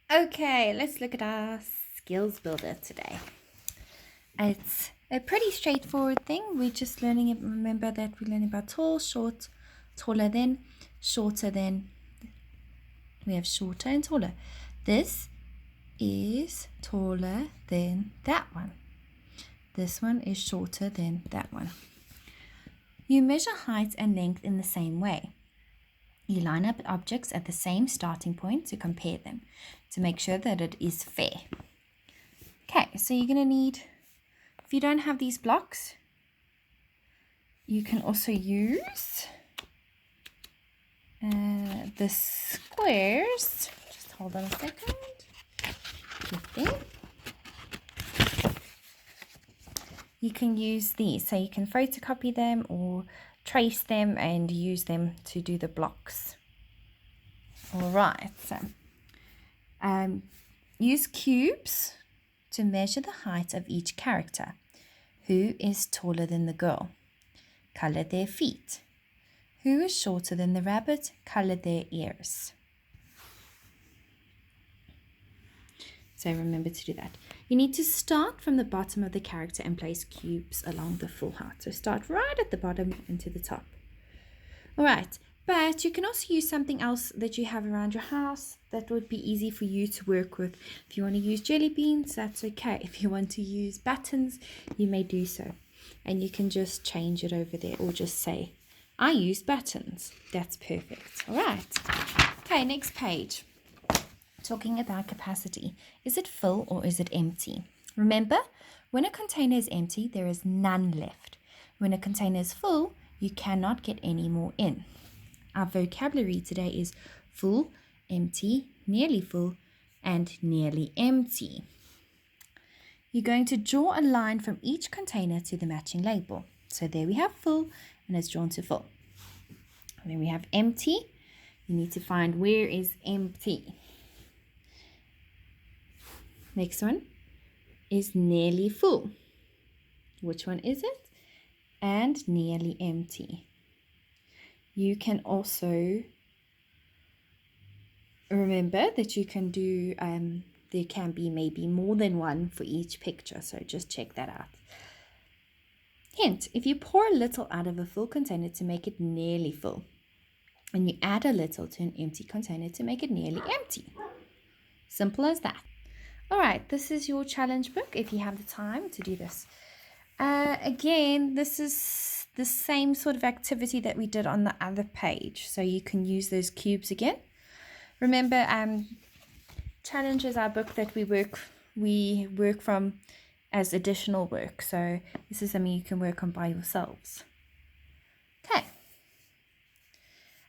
Okay, let's look at our skills builder today. It's a pretty straightforward thing. We're just learning it. Remember that we're learning about tall, short, taller than, shorter than. We have shorter and taller. This is taller than that one. This one is shorter than that one. You measure height and length in the same way. You line up objects at the same starting point to compare them to make sure that it is fair. Okay, so you're going to need, if you don't have these blocks, you can also use the squares. Just hold on a second. Get there. You can use these, so you can photocopy them or trace them and use them to do the blocks. All right, so use cubes to measure the height of each character. Who is taller than the girl? Color their feet. Who is shorter than the rabbit? Color their ears. So remember to do that. You need to start from the bottom of the character and place cubes along the full height. So start right at the bottom and to the top. All right, but you can also use something else that you have around your house that would be easy for you to work with. If you want to use jelly beans, that's okay. If you want to use buttons, you may do so. And you can just change it over there or just say, I use buttons. That's perfect. All right. Okay, next page. Talking about capacity. Is it full or is it empty? Remember, when a container is empty, there is none left. When a container is full, you cannot get any more in. Our vocabulary today is full, empty, nearly full, and nearly empty. You're going to draw a line from each container to the matching label. So there we have full, and it's drawn to full. And then we have empty. You need to find where is empty. Next one is nearly full. Which one is it? And nearly empty. You can also remember that you can do, there can be maybe more than one for each picture, so just check that out. Hint, if you pour a little out of a full container to make it nearly full, and you add a little to an empty container to make it nearly empty. Simple as that. All right, this is your challenge book if you have the time to do this. Again, this is the same sort of activity that we did on the other page. So you can use those cubes again. Remember, challenge is our book that we work from as additional work. So this is something you can work on by yourselves. Okay.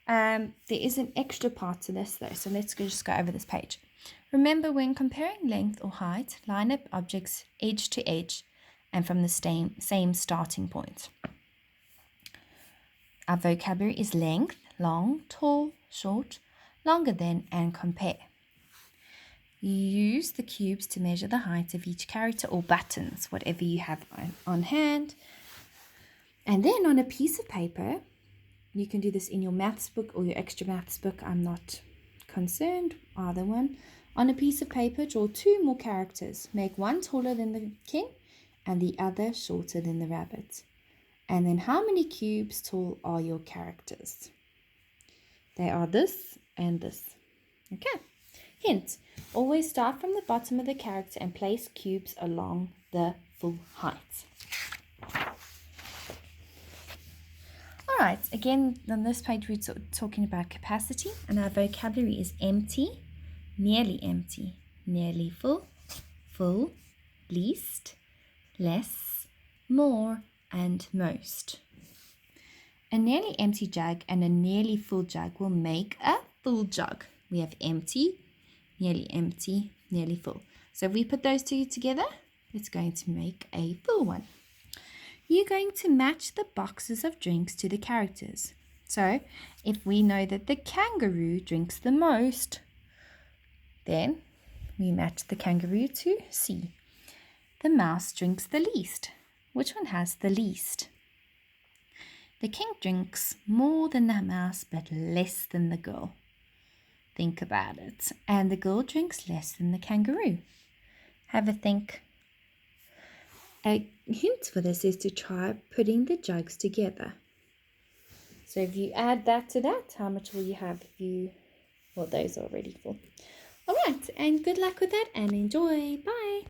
There is an extra part to this though, so let's just go over this page. Remember, when comparing length or height, line up objects edge to edge and from the same starting point. Our vocabulary is length, long, tall, short, longer than, and compare. You use the cubes to measure the height of each character or buttons, whatever you have on hand. And then on a piece of paper, you can do this in your maths book or your extra maths book. I'm not concerned, either one. On a piece of paper, draw two more characters. Make one taller than the king and the other shorter than the rabbit. And then how many cubes tall are your characters? They are this and this. Okay. Hint, always start from the bottom of the character and place cubes along the full height. All right, again, on this page we're talking about capacity, and our vocabulary is empty, nearly empty, nearly full, full, least, less, more, and most. A nearly empty jug and a nearly full jug will make a full jug. We have empty, nearly full. So if we put those two together, it's going to make a full one. You're going to match the boxes of drinks to the characters. So if we know that the kangaroo drinks the most, then we match the kangaroo to C. The mouse drinks the least. Which one has the least? The king drinks more than the mouse, but less than the girl. Think about it. And the girl drinks less than the kangaroo. Have a think. A hint for this is to try putting the jugs together. So if you add that to that, how much will you have if you... Well, those are already full. All right, and good luck with that and enjoy. Bye.